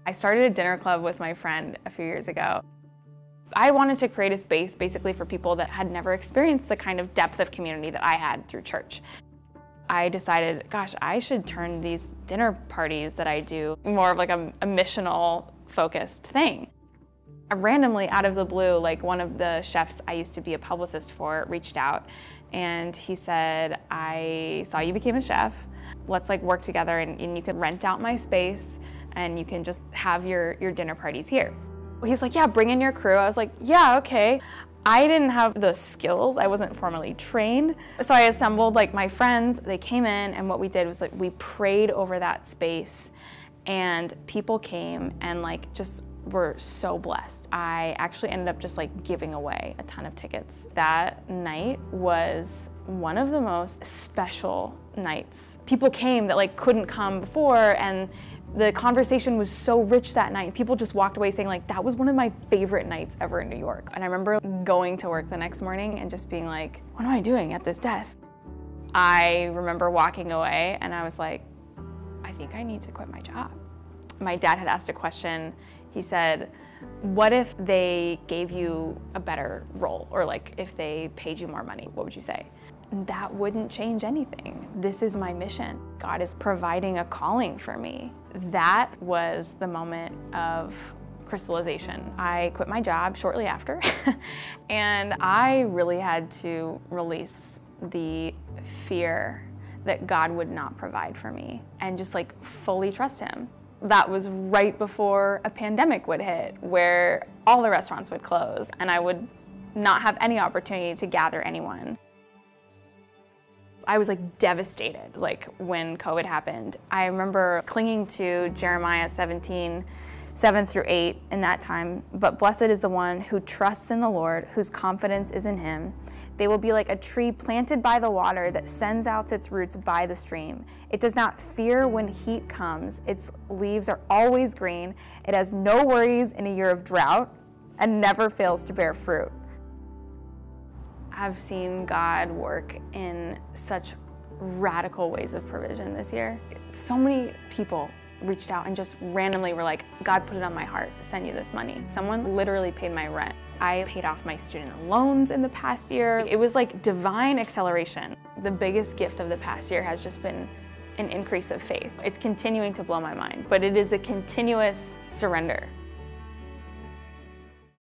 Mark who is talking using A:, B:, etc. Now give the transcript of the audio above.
A: I started a dinner club with my friend a few years ago. I wanted to create a space basically for people that had never experienced the kind of depth of community that I had through church. I decided, gosh, I should turn these dinner parties that I do more of like a missional focused thing. Randomly, out of the blue, like one of the chefs I used to be a publicist for reached out and he said, I saw you became a chef. Let's like work together and you can rent out my space and you can just have your dinner parties here. He's like, yeah, bring in your crew. I was like, yeah, okay. I didn't have the skills. I wasn't formally trained. So I assembled like my friends, they came in and what we did was like we prayed over that space and people came and like just were so blessed. I actually ended up just like giving away a ton of tickets. That night was one of the most special nights. People came that like couldn't come before and the conversation was so rich that night. People just walked away saying like, that was one of my favorite nights ever in New York. And I remember going to work the next morning and just being like, what am I doing at this desk? I remember walking away and I was like, I think I need to quit my job. My dad had asked a question. He said, what if they gave you a better role? Or like if they paid you more money, what would you say? That wouldn't change anything. This is my mission. God is providing a calling for me. That was the moment of crystallization. I quit my job shortly after, and I really had to release the fear that God would not provide for me and just like fully trust Him. That was right before a pandemic would hit, where all the restaurants would close and I would not have any opportunity to gather anyone. I was like devastated like when COVID happened. I remember clinging to Jeremiah 17:7-8 in that time. But blessed is the one who trusts in the Lord, whose confidence is in Him. They will be like a tree planted by the water that sends out its roots by the stream. It does not fear when heat comes. Its leaves are always green. It has no worries in a year of drought and never fails to bear fruit. I've seen God work in such radical ways of provision this year. So many people reached out and just randomly were like, God put it on my heart to send you this money. Someone literally paid my rent. I paid off my student loans in the past year. It was like divine acceleration. The biggest gift of the past year has just been an increase of faith. It's continuing to blow my mind, but it is a continuous surrender.